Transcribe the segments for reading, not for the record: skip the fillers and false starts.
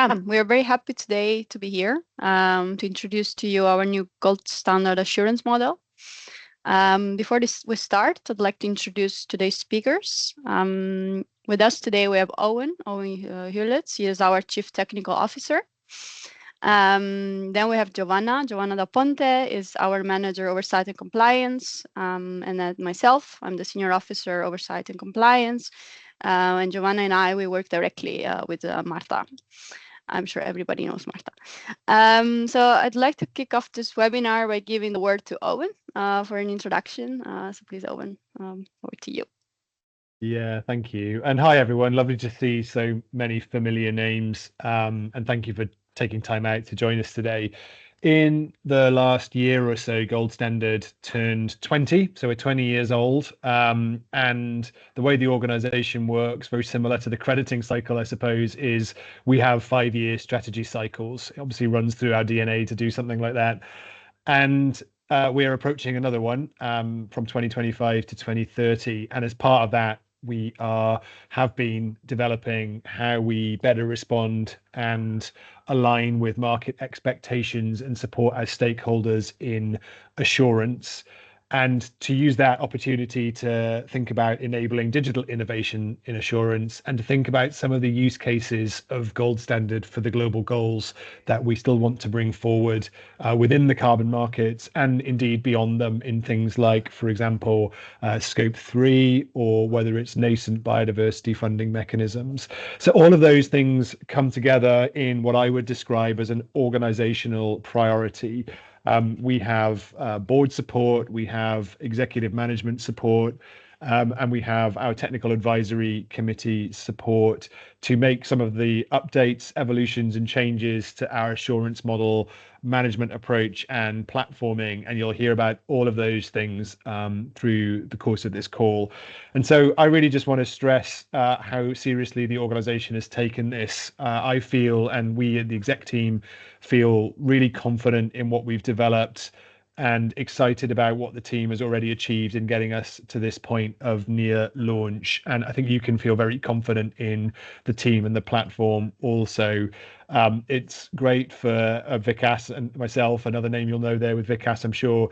We are very happy today to be here to introduce to you our new gold standard assurance model. Before we start, I'd like to introduce today's speakers. With us today, we have Owen Hewlett. He is our Chief Technical Officer. Then we have Giovanna Da Ponte is our Manager Oversight and Compliance. And then myself, I'm the Senior Officer Oversight and Compliance. And Giovanna and I, we work directly with Marta. I'm sure everybody knows Marta. So I'd like to kick off this webinar by giving the word to Owen for an introduction. So please, Owen, over to you. Yeah, thank you. And hi, everyone. Lovely to see so many familiar names. And thank you for taking time out to join us today. In the last year or so, Gold Standard turned 20, so we're 20 years old. And the way the organization works, very similar to the crediting cycle, I suppose, is we have 5-year strategy cycles. It obviously runs through our DNA to do something like that. And we are approaching another one from 2025 to 2030. And as part of that, we have been developing how we better respond and align with market expectations and support our stakeholders in assurance, and to use that opportunity to think about enabling digital innovation in assurance and to think about some of the use cases of Gold Standard for the global goals that we still want to bring forward within the carbon markets and indeed beyond them in things like, for example, Scope 3 or whether it's nascent biodiversity funding mechanisms. So all of those things come together in what I would describe as an organizational priority. We have board support, we have executive management support, and we have our technical advisory committee support to make some of the updates, evolutions, and changes to our assurance model, management approach, and platforming. And you'll hear about all of those things through the course of this call. And so I really just want to stress how seriously the organization has taken this. I feel, and we at the exec team feel, really confident in what we've developed and excited about what the team has already achieved in getting us to this point of near launch. And I think you can feel very confident in the team and the platform also. It's great for Vikas and myself, another name you'll know there with Vikas, I'm sure.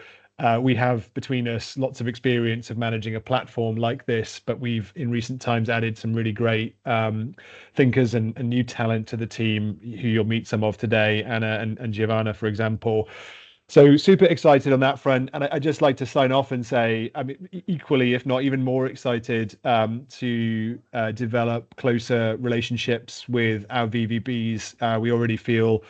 We have between us lots of experience of managing a platform like this, but we've in recent times added some really great thinkers and new talent to the team who you'll meet some of today, Anna and Giovanna, for example. So super excited on that front. And I'd just like to sign off and say, I mean, equally, if not even more excited to develop closer relationships with our VVBs. We already feel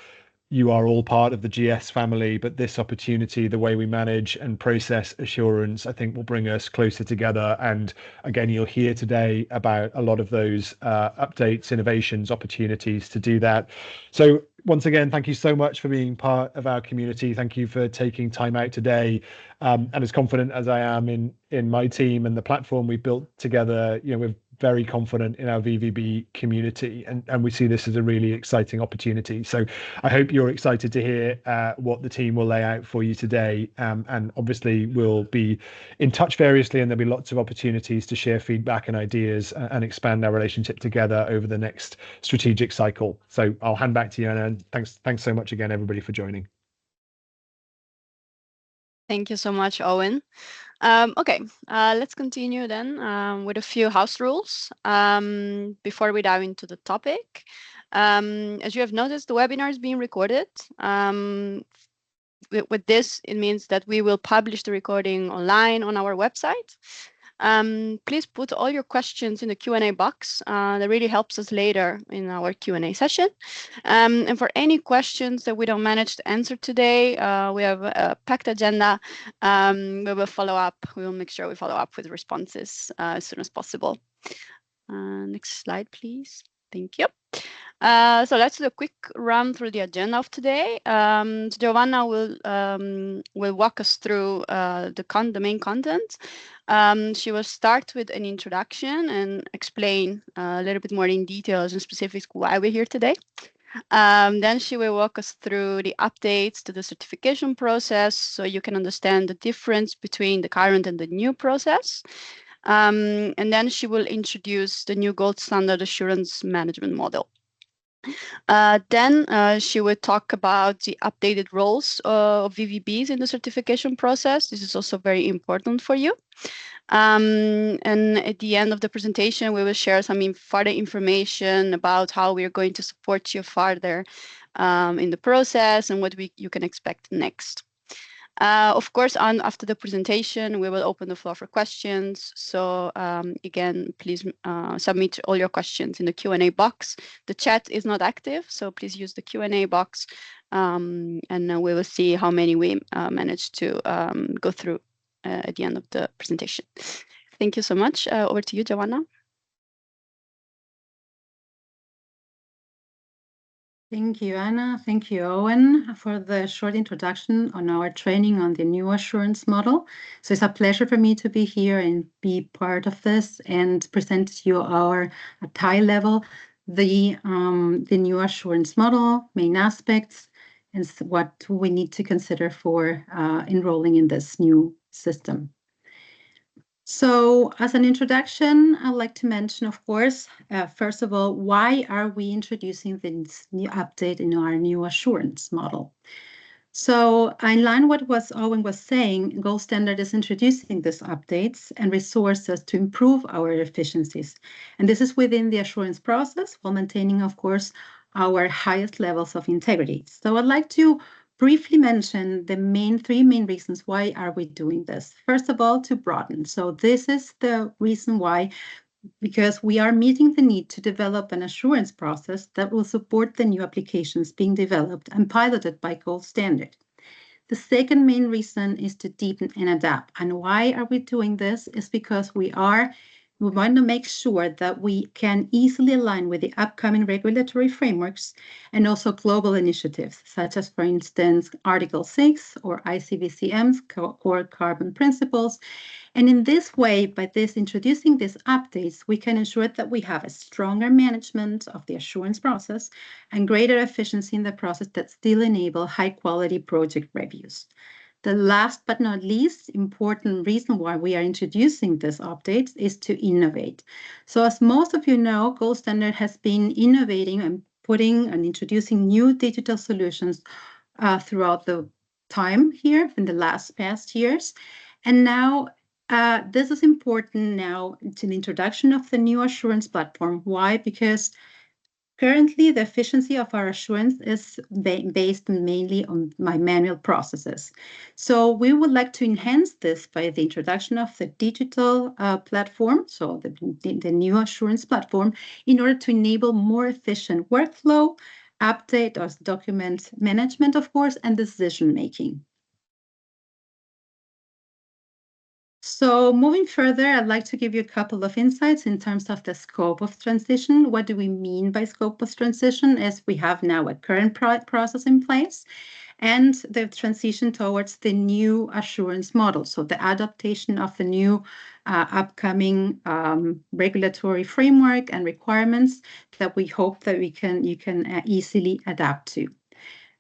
you are all part of the GS family, but this opportunity, the way we manage and process assurance, I think will bring us closer together. And again, you'll hear today about a lot of those updates, innovations, opportunities to do that. So once again, thank you so much for being part of our community. Thank you for taking time out today. And as confident as I am in my team and the platform we built together, we're very confident in our VVB community, and we see this as a really exciting opportunity. So I hope you're excited to hear what the team will lay out for you today. And obviously we'll be in touch variously, and there'll be lots of opportunities to share feedback and ideas and expand our relationship together over the next strategic cycle. So I'll hand back to you, Anna, and thanks so much again, everybody, for joining. Thank you so much, Owen. Okay, let's continue then with a few house rules before we dive into the topic. As you have noticed, the webinar is being recorded. With this, it means that we will publish the recording online on our website. Please put all your questions in the Q&A box. That really helps us later in our Q&A session. And for any questions that we don't manage to answer today, we have a packed agenda. We will follow up. We will make sure we follow up with responses as soon as possible. Next slide, please. Thank you. So let's do a quick run through the agenda of today. Giovanna will walk us through the main content. She will start with an introduction and explain a little bit more in details and specifics why we're here today. Then she will walk us through the updates to the certification process so you can understand the difference between the current and the new process. And then she will introduce the new gold standard assurance management model. Then she would talk about the updated roles of VVBs in the certification process. This is also very important for you. And at the end of the presentation, we will share some further information about how we are going to support you further in the process and what you can expect next. Of course, after the presentation, we will open the floor for questions. So again, please submit all your questions in the Q&A box. The chat is not active, so please use the Q&A box, and we will see how many we manage to go through at the end of the presentation. Thank you so much. Over to you, Joanna. Thank you, Anna. Thank you, Owen, for the short introduction on our training on the new assurance model. So it's a pleasure for me to be here and be part of this and present to you at high level the new assurance model, main aspects, and what we need to consider for enrolling in this new system. So as an introduction, I'd like to mention, of course, first of all, why are we introducing this new update in our new assurance model? So in line with what Owen was saying, Gold Standard is introducing these updates and resources to improve our efficiencies. And this is within the assurance process while maintaining, of course, our highest levels of integrity. So I'd like to briefly mention the three main reasons why are we doing this. First of all, to broaden. So this is the reason why, because we are meeting the need to develop an assurance process that will support the new applications being developed and piloted by Gold Standard. The second main reason is to deepen and adapt. And why are we doing this? Is because we want to make sure that we can easily align with the upcoming regulatory frameworks and also global initiatives, such as, for instance, Article 6 or ICVCM's core carbon principles. And in this way, by introducing these updates, we can ensure that we have a stronger management of the assurance process and greater efficiency in the process that still enable high-quality project reviews. The last but not least important reason why we are introducing these updates is to innovate. So as most of you know, Gold Standard has been innovating and putting and introducing new digital solutions throughout the time here in the past years. And now this is important now to the introduction of the new assurance platform. Why? Because currently, the efficiency of our assurance is based mainly on my manual processes. So we would like to enhance this by the introduction of the digital platform, so the new assurance platform, in order to enable more efficient workflow, update or document management, of course, and decision-making. So moving further, I'd like to give you a couple of insights in terms of the scope of transition. What do we mean by scope of transition? Is we have now a current process in place and the transition towards the new assurance model. So the adaptation of the new upcoming regulatory framework and requirements that we hope that you can easily adapt to.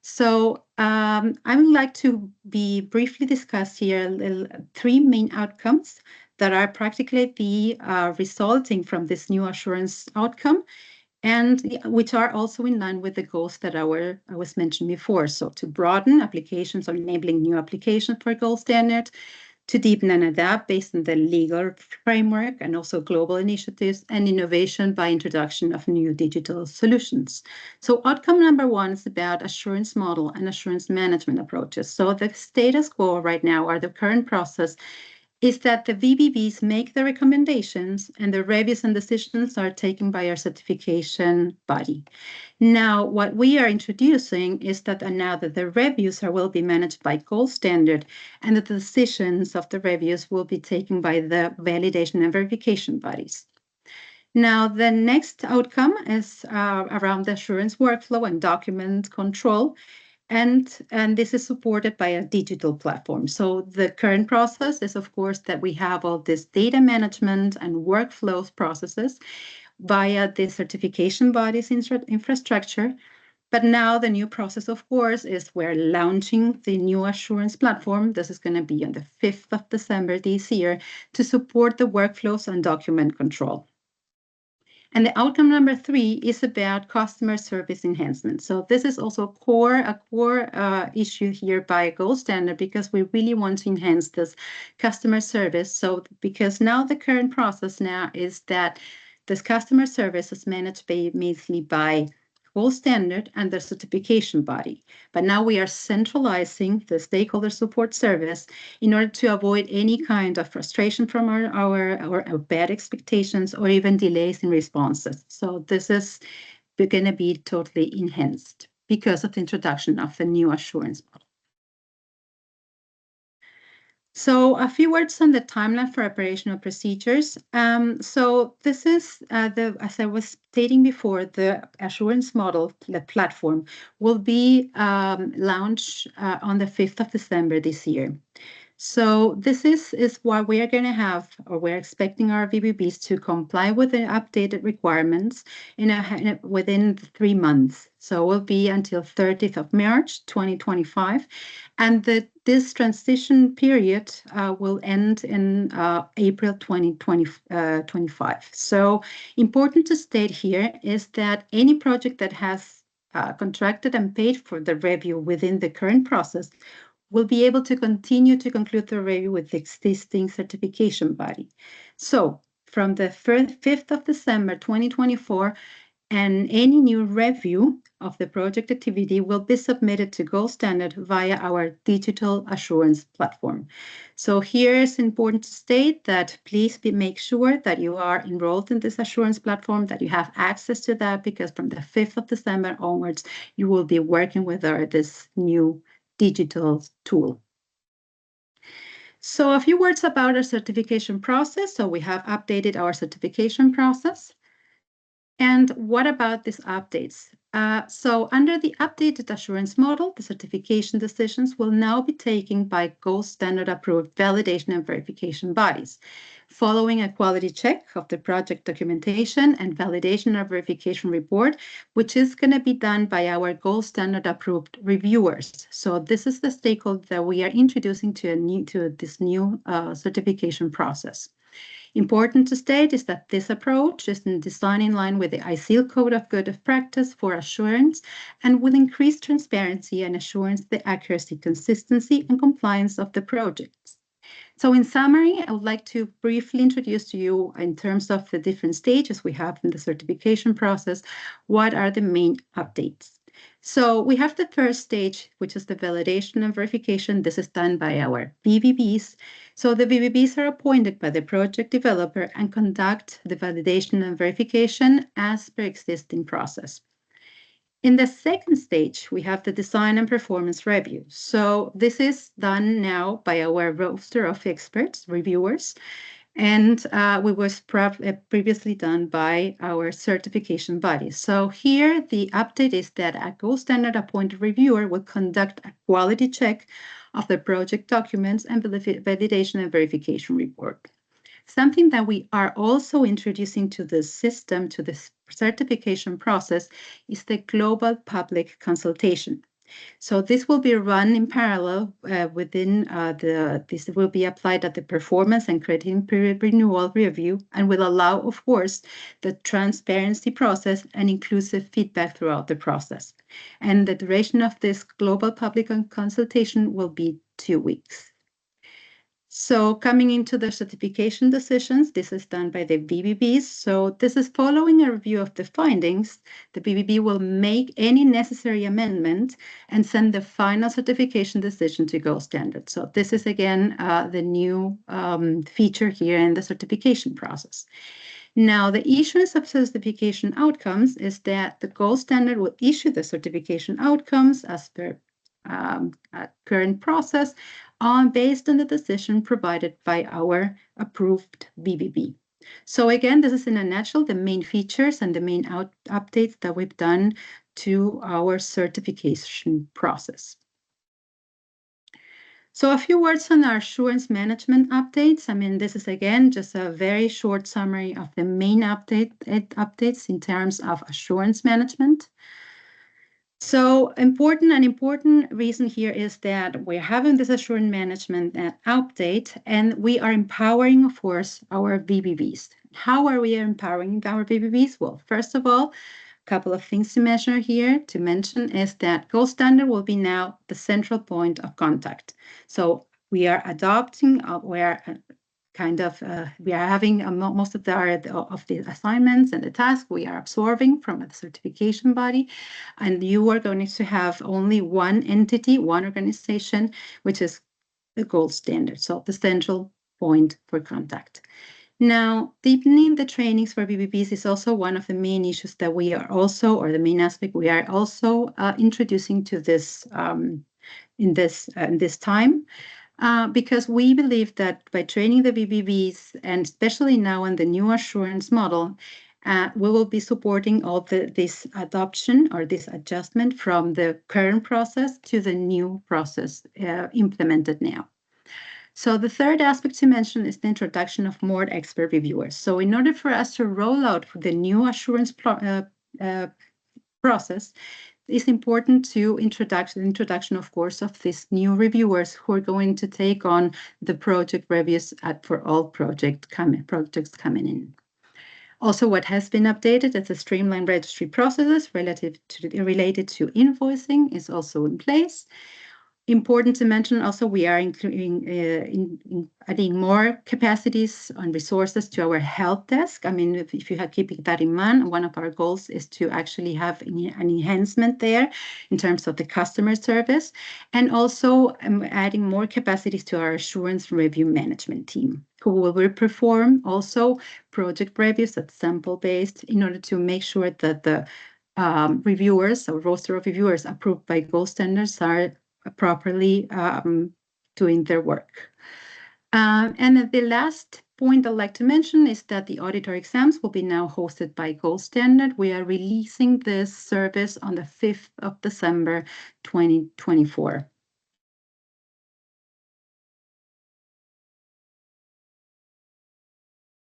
So I would like to briefly discuss here three main outcomes that are practically resulting from this new assurance outcome, and which are also in line with the goals that I was mentioned before. So to broaden applications or enabling new applications for Gold Standard, to deepen and adapt based on the legal framework and also global initiatives and innovation by introduction of new digital solutions. So outcome number one is about assurance model and assurance management approaches. So the status quo right now, or the current process, is that the VVBs make the recommendations and the reviews and decisions are taken by our certification body. Now, what we are introducing is that now that the reviews will be managed by Gold Standard and the decisions of the reviews will be taken by the validation and verification bodies. Now, the next outcome is around the assurance workflow and document control. And this is supported by a digital platform. So the current process is, of course, that we have all this data management and workflows processes via the certification bodies infrastructure. But now the new process, of course, is we're launching the new assurance platform. This is going to be on the 5th of December this year to support the workflows and document control. And the outcome number 3 is about customer service enhancement. So this is also a core issue here by gold standard, because we really want to enhance this customer service. So because now the current process now is that this customer service is managed mainly by gold standard and the certification body. But now we are centralizing the stakeholder support service in order to avoid any kind of frustration from our bad expectations or even delays in responses. So this is going to be totally enhanced because of the introduction of the new assurance model. So a few words on the timeline for operational procedures. So this is, as I was stating before, the assurance model, the platform, will be launched on the 5th of December this year. So this is what we are going to have, or we're expecting our VVBs to comply with the updated requirements within 3 months. So it will be until 30th of March 2025. And this transition period will end in April 2025. So important to state here is that any project that has contracted and paid for the review within the current process will be able to continue to conclude the review with the existing certification body. So from the 5th of December 2024, and any new review of the project activity will be submitted to gold standard via our digital assurance platform. So here it's important to state that please make sure that you are enrolled in this assurance platform, that you have access to that, because from the 5th of December onwards, you will be working with this new digital tool. So a few words about our certification process. So we have updated our certification process. And what about these updates? So under the updated assurance model, the certification decisions will now be taken by gold standard approved validation and verification bodies, following a quality check of the project documentation and validation or verification report, which is going to be done by our gold standard approved reviewers. So this is the stakeholder that we are introducing to this new certification process. Important to state is that this approach is designed in line with the ISIL Code of Good Practice for assurance and will increase transparency and assurance the accuracy, consistency, and compliance of the projects. So in summary, I would like to briefly introduce to you, in terms of the different stages we have in the certification process, what are the main updates. So we have the first stage, which is the validation and verification. This is done by our VVBs. So the VVBs are appointed by the project developer and conduct the validation and verification as per existing process. In the second stage, we have the design and performance review. So this is done now by our roster of experts, reviewers, and we was previously done by our certification body. So here the update is that a gold standard appointed reviewer will conduct a quality check of the project documents and the validation and verification report. Something that we are also introducing to the system, to this certification process, is the global public consultation. So this will be run in parallel this will be applied at the performance and credit period renewal review, and will allow, of course, the transparency process and inclusive feedback throughout the process. And the duration of this global public consultation will be 2 weeks. So coming into the certification decisions, this is done by the VVBs. So this is following a review of the findings. The VVB will make any necessary amendment and send the final certification decision to gold standard. So this is again the new feature here in the certification process. Now, the issuance of certification outcomes is that the gold standard will issue the certification outcomes as per current process based on the decision provided by our approved VVB. So again, this is in a nutshell the main features and the main updates that we've done to our certification process. So a few words on our assurance management updates. I mean, this is again just a very short summary of the main updates in terms of assurance management. So an important reason here is that we're having this assurance management update, and we are empowering, of course, our VVBs. How are we empowering our VVBs? Well, first of all, a couple of things to mention is that gold standard will be now the central point of contact. So we are adopting, we are having most of the assignments and the tasks we are absorbing from a certification body, and you are going to have only one entity, one organization, which is the gold standard, so the central point for contact. Now, deepening the trainings for VVBs is also one of the main issues that we are also, or the main aspect we are also introducing to this in this time. Because we believe that by training the VVBs, and especially now in the new assurance model, we will be supporting all this adoption or this adjustment from the current process to the new process implemented now. So the third aspect to mention is the introduction of more expert reviewers. So in order for us to roll out the new assurance process, it's important to introduction, of course, of these new reviewers who are going to take on the project reviews for all projects coming in. Also, what has been updated is the streamlined registry processes related to invoicing is also in place. Important to mention also, we are including adding more capacities and resources to our help desk. I mean, if you have keeping that in mind, one of our goals is to actually have an enhancement there in terms of the customer service, and also adding more capacities to our assurance review management team, who will perform also project reviews that's sample-based in order to make sure that the reviewers or roster of reviewers approved by gold standards are properly doing their work. And the last point I'd like to mention is that the auditor exams will be now hosted by Gold Standard. We are releasing this service on the 5th of December 2024.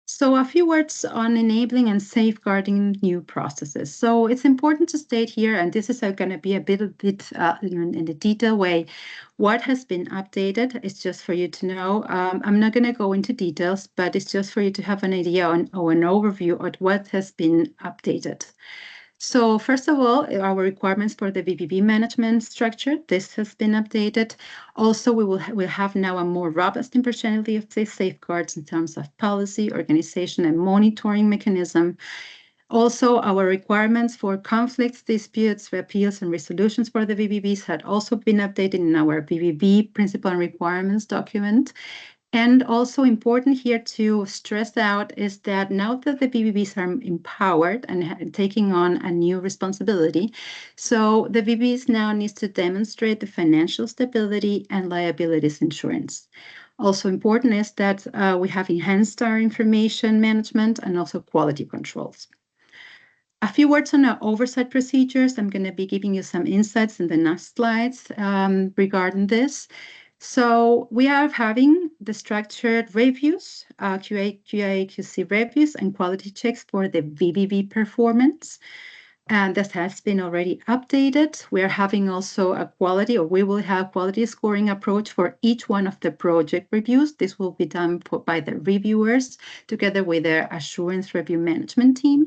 So a few words on enabling and safeguarding new processes. So it's important to state here, and this is going to be a bit in a detailed way, what has been updated. It's just for you to know. I'm not going to go into details, but it's just for you to have an idea or an overview of what has been updated. So first of all, our requirements for the VVB management structure, this has been updated. Also, we'll have now a more robust and functionality of the safeguards in terms of policy, organization, and monitoring mechanism. Also, our requirements for conflicts, disputes, appeals, and resolutions for the VVBs had also been updated in our VVB principle and requirements document. And also important here to stress out is that now that the VVBs are empowered and taking on a new responsibility, so the VVBs now needs to demonstrate the financial stability and liabilities insurance. Also important is that we have enhanced our information management and also quality controls. A few words on our oversight procedures. I'm going to be giving you some insights in the next slides regarding this. So we are having the structured reviews, QA/QC reviews and quality checks for the VVB performance. And this has been already updated. We are having also we will have quality scoring approach for each one of the project reviews. This will be done by the reviewers together with their assurance review management team.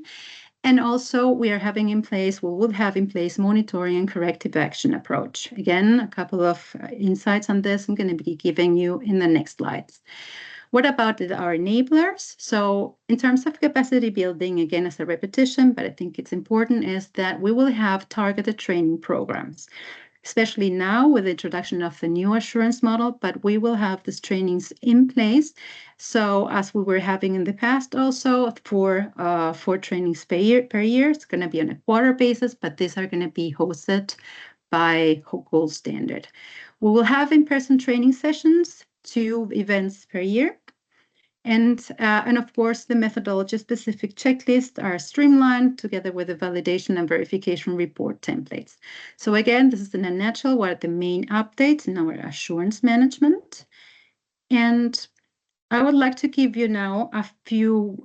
And also we will have in place monitoring and corrective action approach. Again, a couple of insights on this I'm going to be giving you in the next slides. What about our enablers? So in terms of capacity building, again, as a repetition, but I think it's important, is that we will have targeted training programs, especially now with the introduction of the new assurance model, but we will have these trainings in place. So as we were having in the past also for 4 trainings per year, it's going to be on a quarter basis, but these are going to be hosted by Gold Standard. We will have in-person training sessions, 2 events per year. And of course, the methodology-specific checklists are streamlined together with the validation and verification report templates. So again, this is in a nutshell what are the main updates in our assurance management. And I would like to give you now a few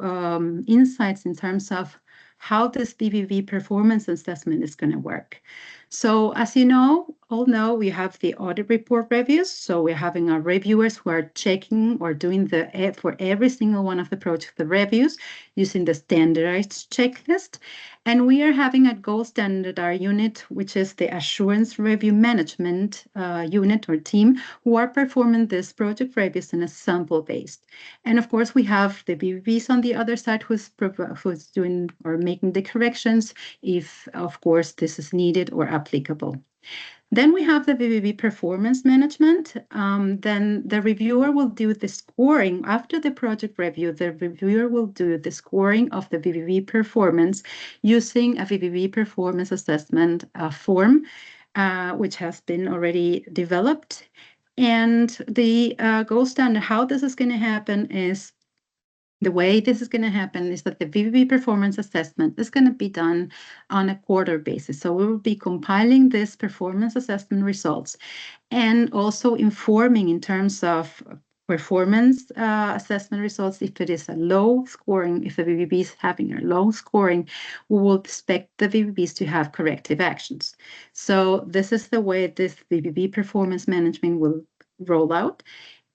insights in terms of how this VVB performance assessment is going to work. So as you know, all know, we have the audit report reviews. So we're having our reviewers who are checking or doing for every single one of the projects, the reviews using the standardized checklist. And we are having at Gold Standard our unit, which is the Assurance Review Management unit or team, who are performing this project reviews in a sample based. And of course, we have the VVBs on the other side who's doing or making the corrections if, of course, this is needed or applicable. Then we have the VVB performance management. Then the reviewer will do the scoring. After the project review, the reviewer will do the scoring of the VVB performance using a VVB performance assessment form, which has been already developed. And the gold standard, how this is going to happen is the way this is going to happen is that the VVB performance assessment is going to be done on a quarter basis. So we will be compiling this performance assessment results and also informing in terms of performance assessment results. If it is a low scoring, if the VVB is having a low scoring, we will expect the VVBs to have corrective actions. So this is the way this VVB performance management will roll out.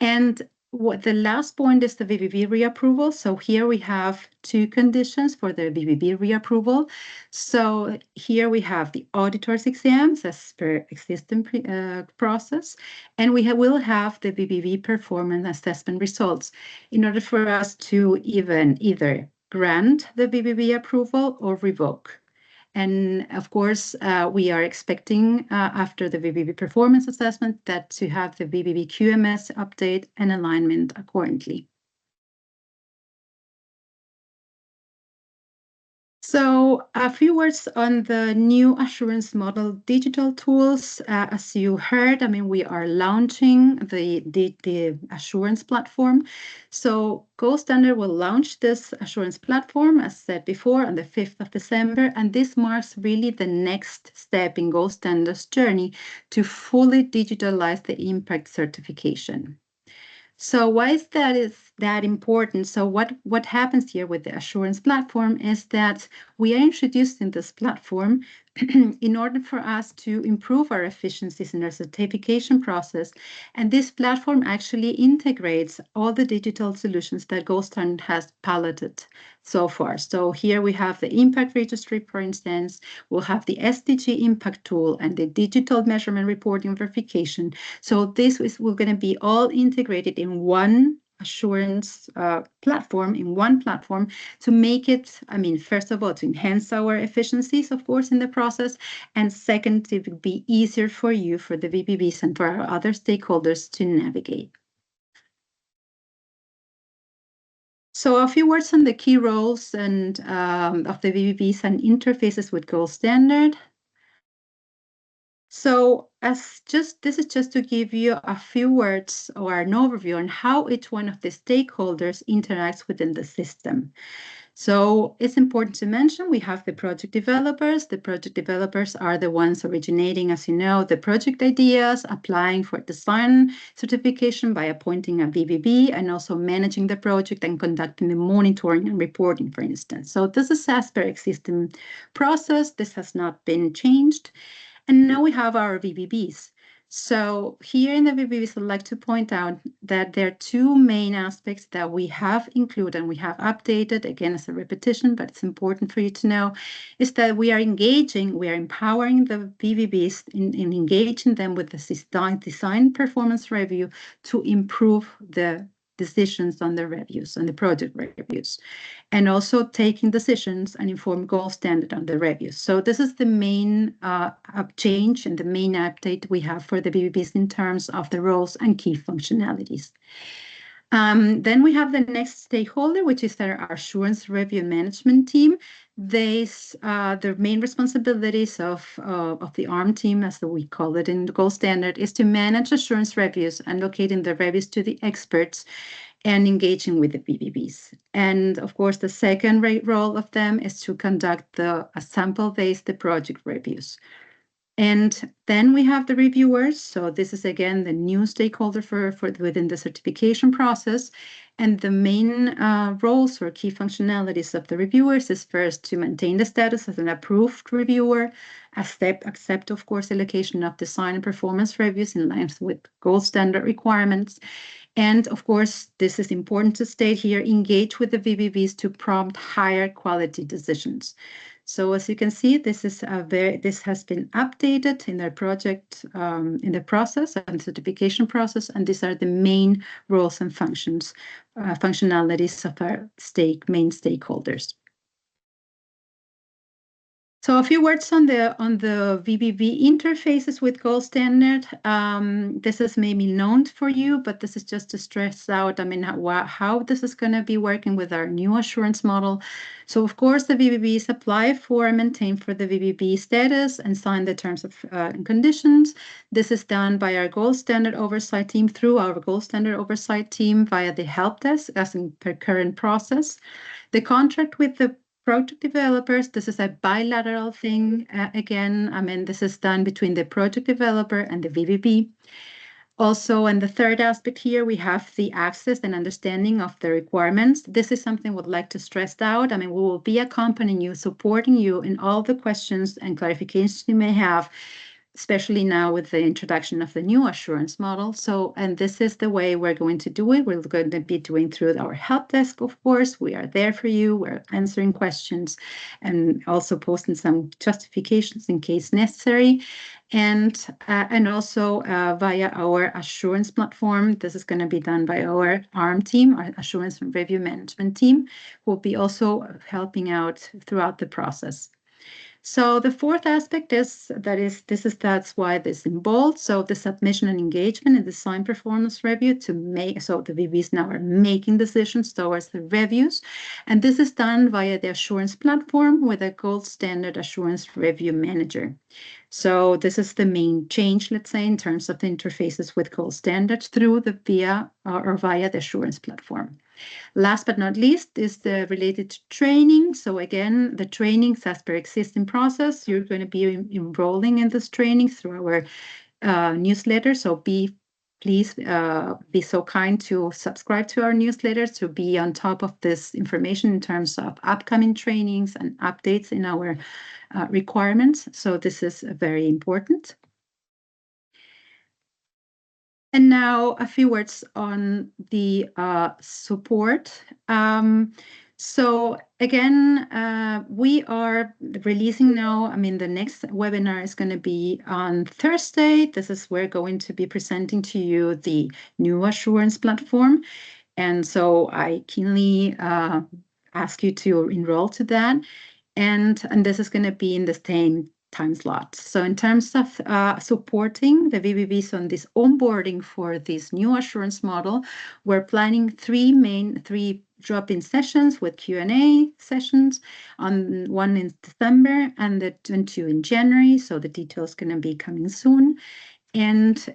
And what the last point is the VVB reapproval. So here we have two conditions for the VVB reapproval. So here we have the auditor's exams as per existing process, and we will have the VVB performance assessment results in order for us to either grant the VVB approval or revoke. And of course, we are expecting after the VVB performance assessment that to have the VVB QMS update and alignment accordingly. So a few words on the new assurance model digital tools. As you heard, I mean, we are launching the assurance platform. So Gold Standard will launch this assurance platform, as said before, on the 5th of December. And this marks really the next step in Gold Standard's journey to fully digitalize the impact certification. So why is that important? So what happens here with the assurance platform is that we are introducing this platform in order for us to improve our efficiencies in our certification process. And this platform actually integrates all the digital solutions that Gold Standard has piloted so far. So here we have the impact registry, for instance, we'll have the SDG impact tool and the digital measurement reporting verification. So this is we're going to be all integrated in one assurance platform, in one platform to make it, I mean, first of all, to enhance our efficiencies, of course, in the process, and second, to be easier for you, for the VVBs and for our other stakeholders to navigate. So a few words on the key roles and of the VVBs and interfaces with Gold Standard. So this is just to give you a few words or an overview on how each one of the stakeholders interacts within the system. So it's important to mention we have the project developers. The project developers are the ones originating, as you know, the project ideas, applying for design certification by appointing a VVB, and also managing the project and conducting the monitoring and reporting, for instance. So this is as per existing process. This has not been changed. And now we have our VVBs. So here in the VVBs, I'd like to point out that there are two main aspects that we have included and we have updated, again, as a repetition, but it's important for you to know, is that we are empowering the VVBs in engaging them with the design performance review to improve the decisions on the reviews, on the project reviews, and also taking decisions and inform Gold Standard on the reviews. So this is the main change and the main update we have for the VVBs in terms of the roles and key functionalities. Then we have the next stakeholder, which is our assurance review management team. The main responsibilities of the ARM team, as we call it in the Gold Standard, is to manage assurance reviews and locating the reviews to the experts and engaging with the VVBs. And of course, the second role of them is to conduct a sample-based project reviews. And then we have the reviewers. So this is, again, the new stakeholder for within the certification process. And the main roles or key functionalities of the reviewers is first to maintain the status as an approved reviewer, accept, of course, allocation of design and performance reviews in line with gold standard requirements. And of course, this is important to state here, engage with the VVBs to prompt higher quality decisions. So as you can see, this has been updated in the project, in the process and certification process, and these are the main roles and functionalities of our main stakeholders. So a few words on the VVB interfaces with gold standard. This is maybe known for you, but this is just to stress out, I mean, how this is going to be working with our new assurance model. So of course, the VVBs apply for and maintain for the VVB status and sign the terms and conditions. This is done by our gold standard oversight team through our gold standard oversight team via the help desk as in per current process. The contract with the project developers, this is a bilateral thing. Again, I mean, this is done between the project developer and the VVB. Also, and the third aspect here, we have the access and understanding of the requirements. This is something we'd like to stress out. I mean, we will be accompanying you, supporting you in all the questions and clarifications you may have, especially now with the introduction of the new assurance model. So, and this is the way we're going to do it. We're going to be doing through our help desk, of course. We are there for you. We're answering questions and also posting some justifications in case necessary. And also via our assurance platform. This is going to be done by our ARM team, our Assurance and Review Management team, who will be also helping out throughout the process. So the fourth aspect is that's why this in bold. So the submission and engagement and design performance review to make, so the VVs now are making decisions towards the reviews. And this is done via the assurance platform with a gold standard assurance review manager. So this is the main change, let's say, in terms of the interfaces with gold standards through the via the assurance platform. Last but not least is the related to training. So again, the trainings as per existing process, you're going to be enrolling in this training through our newsletter. So please be so kind to subscribe to our newsletters to be on top of this information in terms of upcoming trainings and updates in our requirements. So this is very important. And now a few words on the support. So again, we are releasing now, I mean, the next webinar is going to be on Thursday. This is we're going to be presenting to you the new assurance platform. And so I keenly ask you to enroll to that. And this is going to be in the same time slot. So in terms of supporting the VVBs on this onboarding for this new assurance model, we're planning three drop-in sessions with Q&A sessions, one in December and two in January. So the details going to be coming soon. And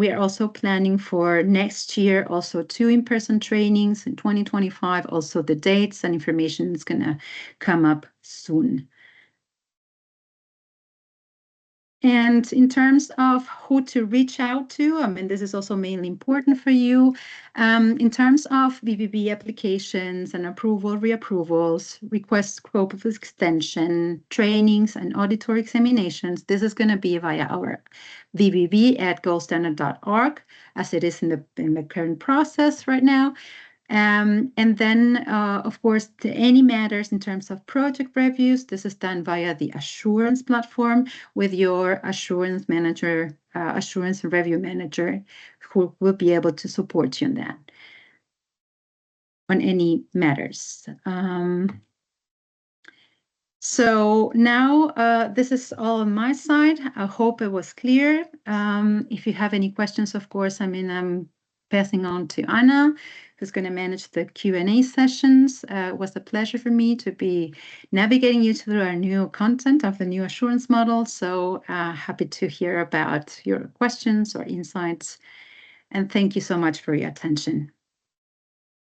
we are also planning for next year also 2 in-person trainings in 2025. Also the dates and information is going to come up soon. And in terms of who to reach out to, I mean, this is also mainly important for you. In terms of VVB applications and reapprovals, request scope of extension, trainings, and auditory examinations, this is going to be via our vvb@goldstandard.org, as it is in the current process right now. And then, of course, any matters in terms of project reviews, this is done via the assurance platform with your assurance manager, assurance and review manager, who will be able to support you on that, on any matters. So now this is all on my side. I hope it was clear. If you have any questions, of course, I mean, I'm passing on to Anna, who's going to manage the Q&A sessions. It was a pleasure for me to be navigating you through our new content of the new assurance model. So happy to hear about your questions or insights. And thank you so much for your attention.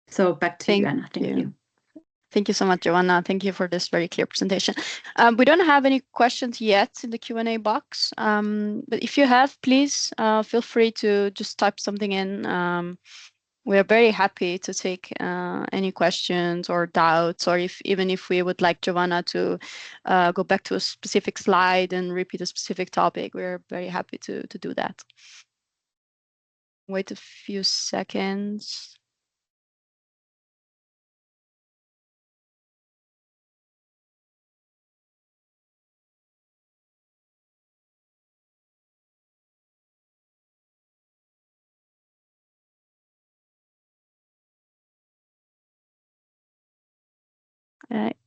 So back to you, Anna. Thank you. Thank you so much, Joanna. Thank you for this very clear presentation. We don't have any questions yet in the Q&A box, but if you have, please feel free to just type something in We are very happy to take any questions or doubts, or even if we would like Giovanna to go back to a specific slide and repeat a specific topic, we're very happy to do that. Wait a few seconds.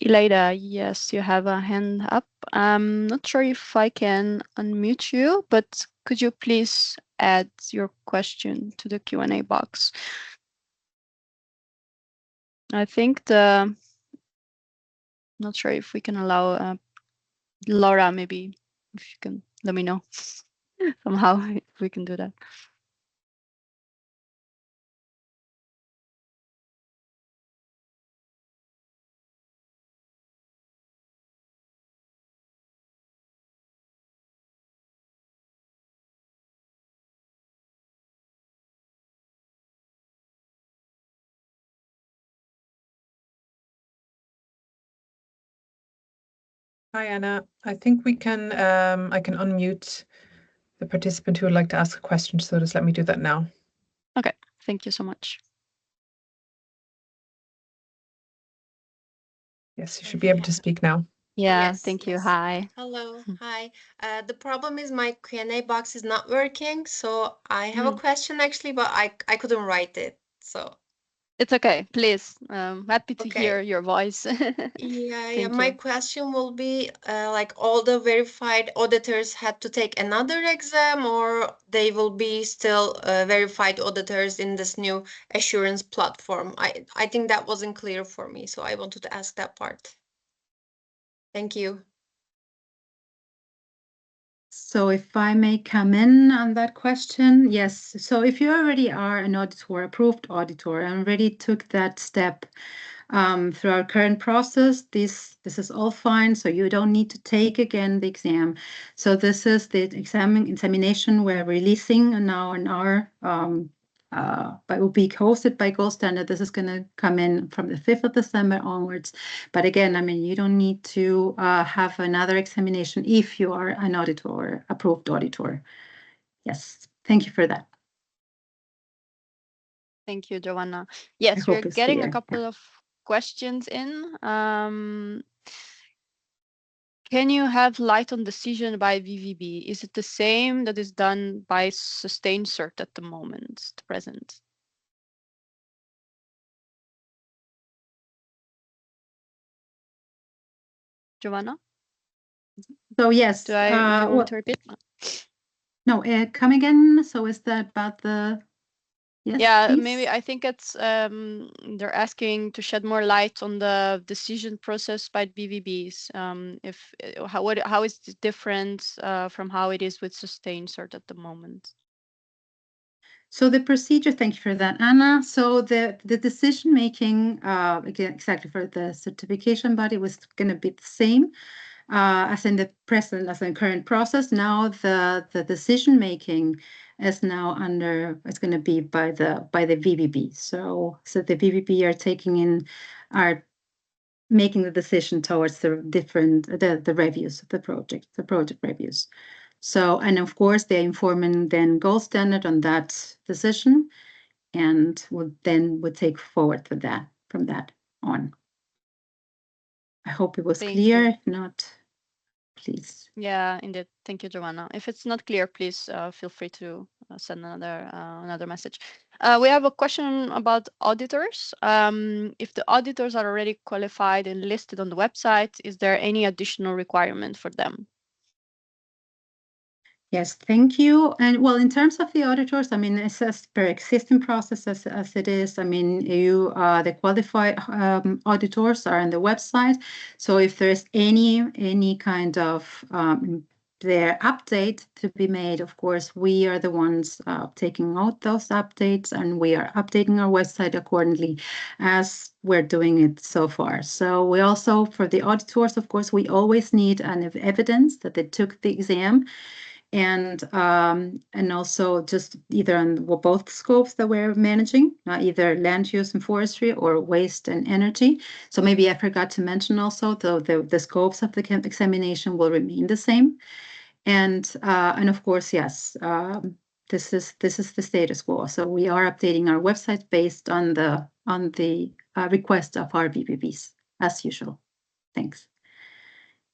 Elida, yes, you have a hand up. I'm not sure if I can unmute you, but could you please add your question to the Q&A box? I think not sure if we can allow Laura, maybe if you can let me know somehow if we can do that. Hi, Anna. I think we can, I can unmute the participant who would like to ask a question, so just let me do that now. Okay, thank you so much. Yes, you should be able to speak now. Yeah, Yes, thank you. yes. Hi. Hello, hi. The problem is my Q&A box is not working, so I have a question actually, but I couldn't write it. So It's okay, please. Happy to Okay. hear your voice. yeah, Thank my you. question will be like all the verified auditors had to take another exam, or they will be still verified auditors in this new assurance platform? I think that wasn't clear for me, so I wanted to ask that part. Thank you. So if I may come in on that question, yes. So if you already are an auditor, approved auditor, and already took that step through our current process, this is all fine. So you don't need to take again the exam. So this is the examination we're releasing now on our but will be hosted by Gold Standard. This is going to come in from the 5th of December onwards. But again, I mean, you don't need to have another examination if you are an auditor or approved auditor. Yes, thank you for that. Thank you, Giovanna. Yes, hope we're it's getting clear, a couple of questions in. Can you have light on decision by VVB? Is it the same that is done by sustained cert at the moment, the present? Giovanna, So yes, do you want well, to repeat? no, come again. So is that about the, yes, Yeah, please? maybe I think it's they're asking to shed more light on the decision process by VVBs. If how is it different from how it is with sustained cert at the moment? So the procedure, thank you for that, Anna. So the decision making, again, exactly for the certification body was going to be the same as in the present, as in current process. Now the decision making is now under, it's going to be by the VVB. So the VVB are making the decision towards the different the reviews of the project reviews. So, and of course, they're informing then Gold Standard on that decision, and would take forward with that from that on. I hope it was clear. You. If not, please. Yeah, indeed. Thank you, Giovanna. If it's not clear, please feel free to send another message. We have a question about auditors. If the auditors are already qualified and listed on the website, is there any additional requirement for them? Yes, thank you. And well, in terms of the auditors, I mean, it's as per existing process as it is. I mean, the qualified auditors are on the website. So if there's any kind of their update to be made, of course, we are the ones taking out those updates, and we are updating our website accordingly as we're doing it so far. So we also, for the auditors, of course, we always need an evidence that they took the exam. and also just either on both scopes that we're managing, either land use and forestry or waste and energy. So maybe I forgot to mention also the scopes of the examination will remain the same, and of course, yes. This is the status quo. So we are updating our website based on the request of our VVBs as usual. Thanks.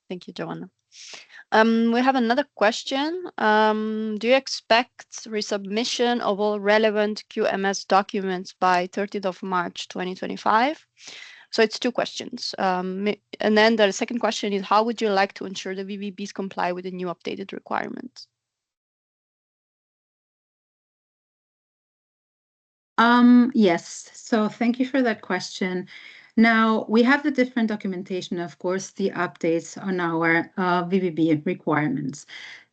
Thank you, Joanna. We have another question. Do you expect resubmission of all relevant QMS documents by 30th of March 2025? So it's two questions. And then the second question is, how would you like to ensure the VVBs comply with the new updated requirements? Yes, so thank you for that question. Now, we have the different documentation, of course, the updates on our VVB requirements.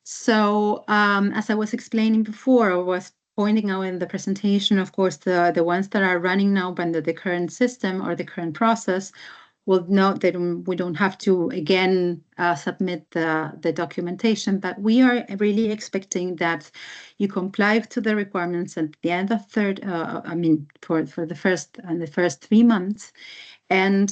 So as I was explaining before, or was pointing out in the presentation, of course, the ones that are running now under the current system or the current process will note that we don't have to again submit the documentation, but we are really expecting that you comply to the requirements at the end of for the first 3 months. And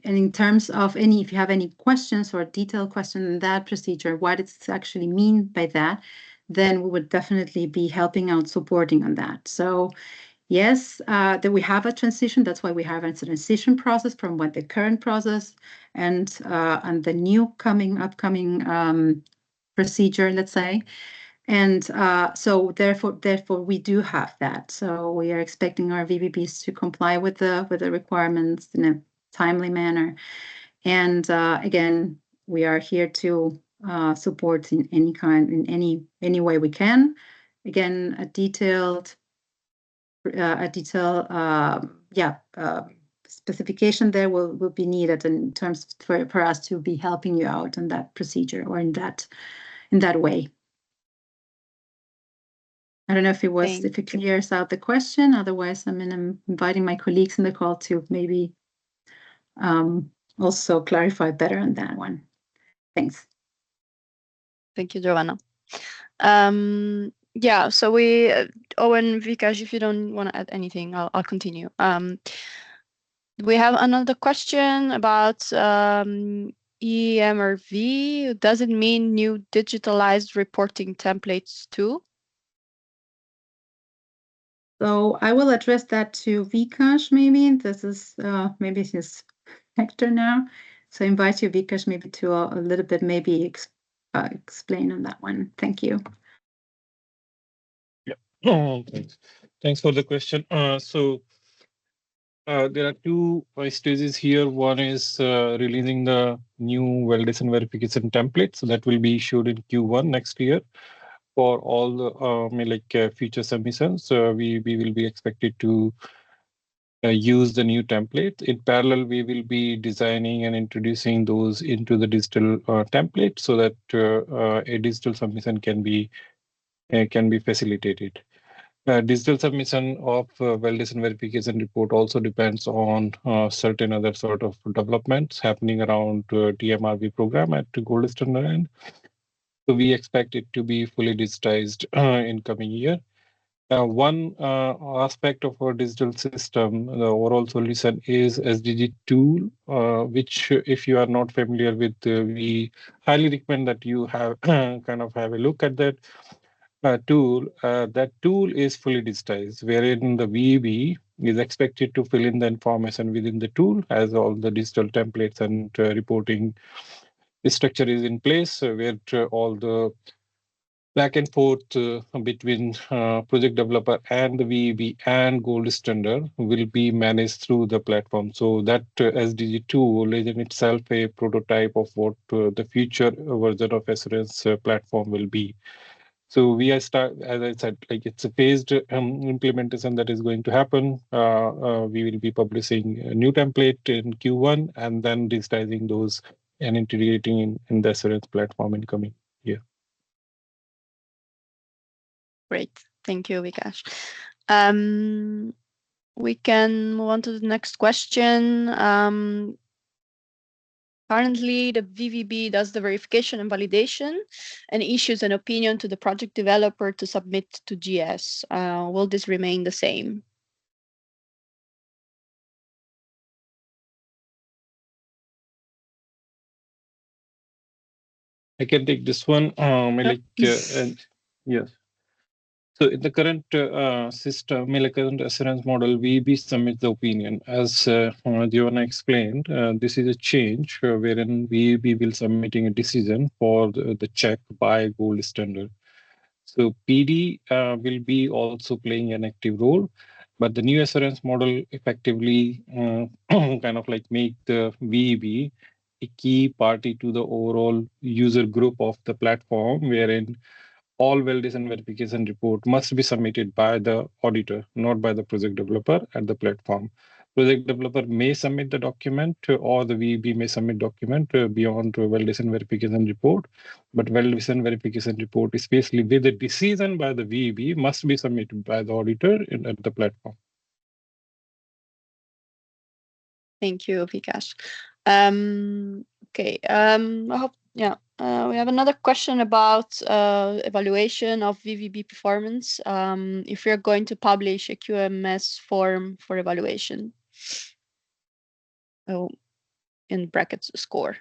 in terms of if you have any questions or detailed questions in that procedure, what it's actually mean by that, then we would definitely be helping out, supporting on that. So yes, that we have a transition. That's why we have a transition process from what the current process and the new upcoming procedure, let's say. And so therefore we do have that. So we are expecting our VVBs to comply with the requirements in a timely manner. And again, we are here to support in any way we can. Again, a detailed specification there will be needed in terms for us to be helping you out in that procedure or in that way. I don't know if it clears out the question. Otherwise, I'm inviting my colleagues in the call to maybe also clarify better on that one. Thanks. Thank you, Joanna. Yeah, so Owen, Vikash, if you don't want to add anything, I'll continue. We have another question about EMRV. Does it mean new digitalized reporting templates too? So I will address that to Vikash maybe. This is maybe his sector now. So I invite you, Vikash, maybe to a little bit maybe explain on that one. Thank you. Yeah, thanks for the question. So there are two stages here. One is releasing the new validation verification templates that will be issued in Q1 next year for all the future submissions. We will be expected to use the new template. In parallel, we will be designing and introducing those into the digital template so that a digital submission can be facilitated. Digital submission of validation verification report also depends on certain other sort of developments happening around TMRV program at Gold Standard end. So we expect it to be fully digitized in coming year. One aspect of our digital system, the overall solution, is SDG tool, which if you are not familiar with, we highly recommend that you have kind of have a look at that tool. That tool is fully digitized, wherein the VVB is expected to fill in the information within the tool as all the digital templates and reporting structure is in place, where all the back and forth between project developer and the VVB and Gold Standard will be managed through the platform. So that SDG tool is in itself a prototype of what the future version of assurance platform will be. So we are as I said, like it's a phased implementation that is going to happen. We will be publishing a new template in Q1 and then digitizing those and integrating in the assurance platform in coming year. Great, thank you, Vikash. We can move on to the next question. Currently, the VVB does the verification and validation and issues an opinion to the project developer to submit to GS. Will this remain the same? I can take this one. Yes. So in the current system, in the current assurance model, VB submits the opinion. As Giovanna explained, this is a change wherein VB will submitting a decision for the check by gold standard. So PD will be also playing an active role, but the new assurance model effectively kind of like make the VB a key party to the overall user group of the platform, wherein all validation verification report must be submitted by the auditor, not by the project developer at the platform. Project developer may submit the document or the VB may submit document beyond validation verification report, but validation verification report, especially with the decision by the VB, must be submitted by the auditor at the platform. Thank you, Vikas. Okay, I hope, yeah. We have another question about evaluation of VVB performance. If we're going to publish a QMS form for evaluation. Oh, in brackets, score.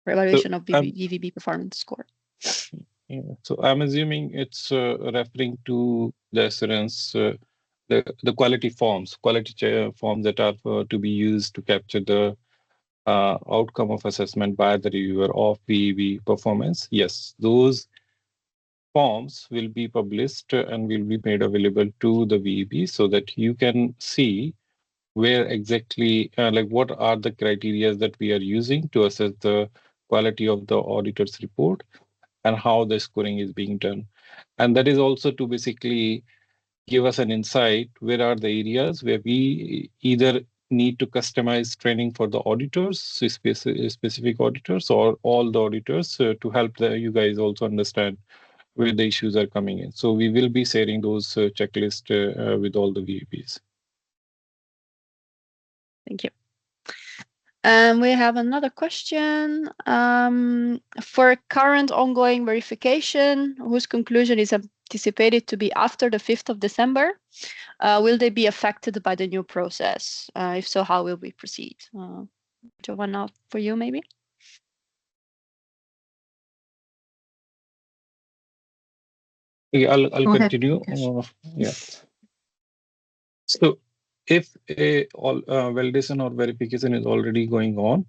For evaluation of VVB performance score. Yeah, so I'm assuming it's referring to the assurance, the quality forms that are to be used to capture the outcome of assessment by the reviewer of VEB performance. Yes, those forms will be published and will be made available to the VEB so that you can see where exactly, like what are the criteria that we are using to assess the quality of the auditor's report and how the scoring is being done. And that is also to basically give us an insight where are the areas where we either need to customize training for the auditors, specific auditors, or all the auditors to help you guys also understand where the issues are coming in. So we will be sharing those checklists with all the VEBs. Thank you. We have another question. For current ongoing verification, whose conclusion is anticipated to be after the 5th of December, will they be affected by the new process? If so, how will we proceed? Giovanna, for you, maybe? Yeah, I'll Go ahead, continue. Yeah. So if all validation or verification is already going on,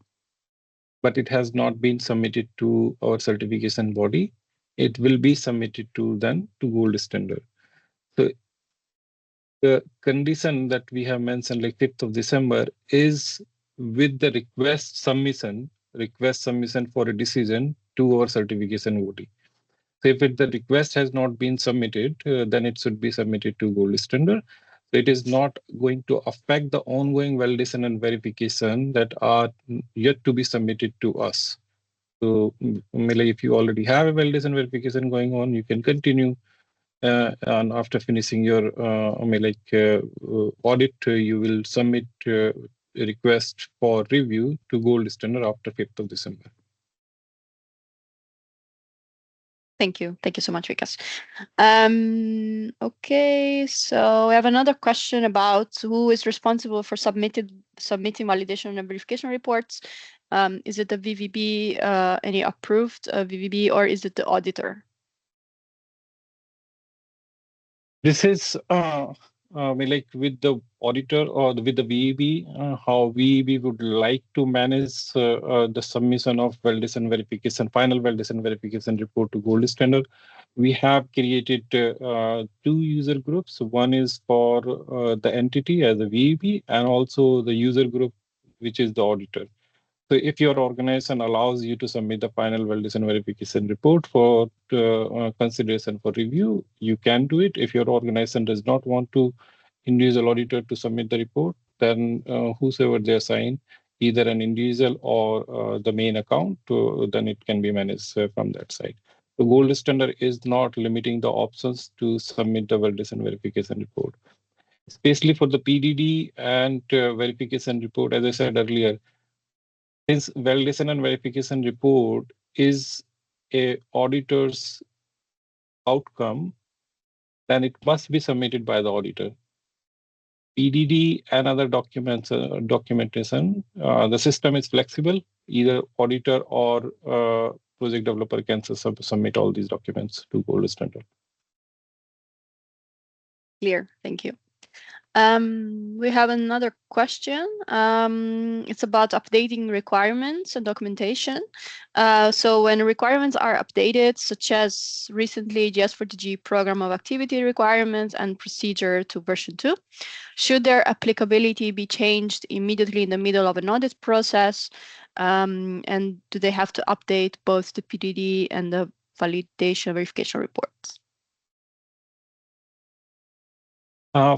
but it has not been submitted to our certification body, it will be submitted to gold standard. So the condition that we have mentioned, like 5th of December, is with the request submission for a decision to our certification body. So if the request has not been submitted, then it should be submitted to gold standard. So it is not going to affect the ongoing validation and verification that are yet to be submitted to us. So if you already have a validation verification going on, you can continue. And after finishing your audit, you will submit a request for review to gold standard after 5th of December. Thank you. Thank you so much, Vikas. Okay, so we have another question about who is responsible for submitting validation and verification reports. Is it the VVB, any approved VVB, or is it the auditor? This is with the auditor or with the VEB, how VEB would like to manage the submission of validation verification, final validation verification report to gold standard. We have created 2 user groups. One is for the entity as a VEB and also the user group, which is the auditor. So if your organization allows you to submit the final validation verification report for consideration for review, you can do it. If your organization does not want to individual auditor to submit the report, then whosoever they assign, either an individual or the main account, then it can be managed from that side. The gold standard is not limiting the options to submit the validation verification report. Especially for the PDD and verification report, as I said earlier, Since validation and verification report is a auditor's outcome, then it must be submitted by the auditor. PDD and other documents, documentation, the system is flexible. Either auditor or project developer can submit all these documents to Gold Standard. Clear, thank you. We have another question. It's about updating requirements and documentation. So when requirements are updated, such as recently GS4TG program of activity requirements and procedure to version 2, should their applicability be changed immediately in the middle of an audit process? And do they have to update both the PDD and the validation verification reports?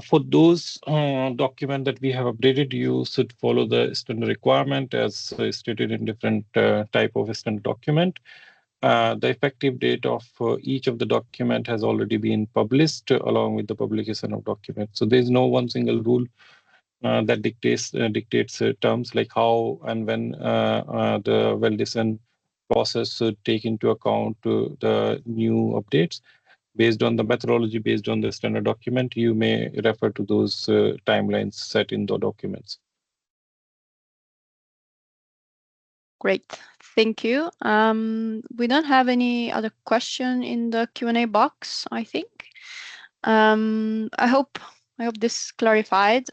For those documents that we have updated, you should follow the standard requirement as stated in different type of standard document. The effective date of each of the document has already been published along with the publication of document. So there is no one single rule that dictates terms like how and when the validation process should take into account the new updates. Based on the methodology, based on the standard document, you may refer to those timelines set in the documents. Great, thank you. We don't have any other question in the Q&A box, I think. I hope this clarified.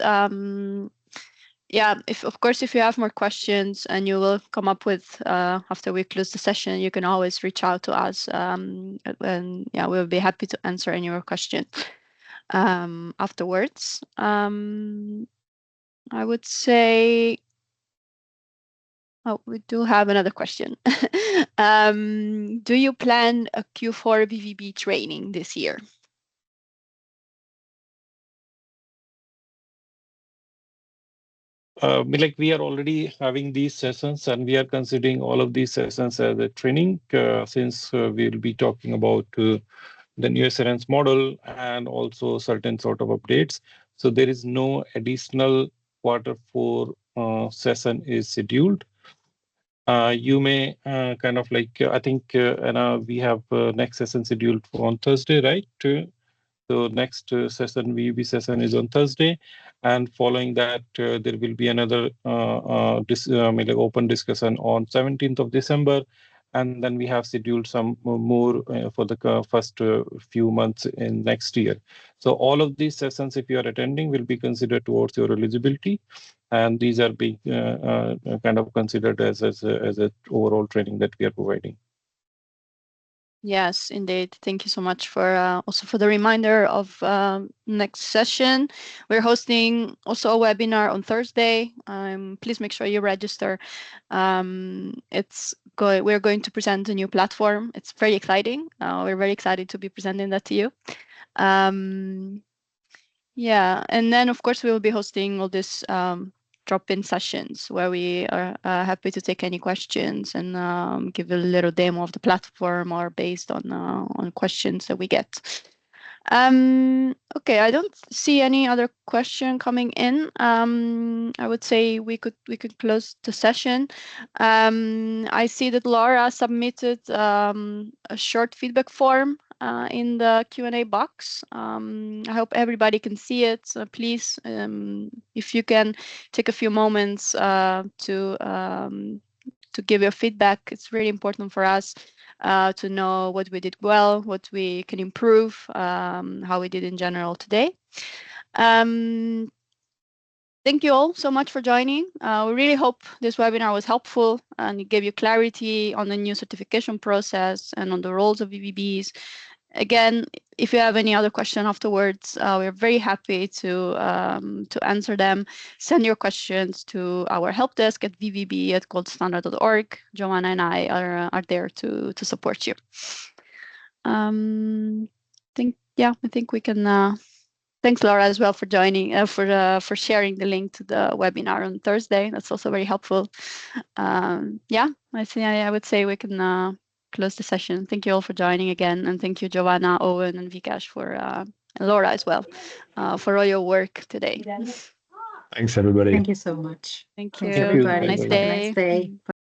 Yeah, of course, if you have more questions and you will come up with after we close the session, you can always reach out to us. And yeah, we'll be happy to answer any of your questions afterwards. I would say, oh, we do have another question. Do you plan a Q4 VVB training this year? Like we are already having these sessions and we are considering all of these sessions as a training since we'll be talking about the new assurance model and also certain sort of updates. So there is no additional Q4 session is scheduled. You may kind of like, I think Anna, we have next session scheduled on Thursday, right? So next session, VVB session is on Thursday, and following that, there will be another open discussion on 17th of December, and then we have scheduled some more for the first few months in next year. So all of these sessions, if you are attending, will be considered towards your eligibility, and these are being kind of considered as a overall training that we are providing. Yes, indeed. Thank you so much for also for the reminder of next session. We're hosting also a webinar on Thursday. Please make sure you register. We're going to present a new platform. It's very exciting. We're very excited to be presenting that to you. Yeah, and then of course we will be hosting all this drop-in sessions where we are happy to take any questions and give a little demo of the platform or based on questions that we get. Okay, I don't see any other question coming in. I would say we could close the session. I see that Laura submitted a short feedback form in the Q&A box. I hope everybody can see it. So please, if you can take a few moments to give your feedback, it's really important for us to know what we did well, what we can improve, how we did in general today. Thank you all so much for joining. We really hope this webinar was helpful and it gave you clarity on the new certification process and on the roles of VVBs. Again, if you have any other question afterwards, we're very happy to answer them. Send your questions to our help desk at vvb@goldstandard.org. Joanna and I are there to support you. I think we can. Thanks, Laura, as well for joining, for sharing the link to the webinar on Thursday. That's also very helpful. Yeah, I would say we can close the session. Thank you all for joining again, and thank you, Joanna, Owen, and Vikash and Laura as well for all your work today. Thanks, everybody. Thank you so much. Thank Thanks, you. Thank you. everybody. Bye-bye. Have a nice day.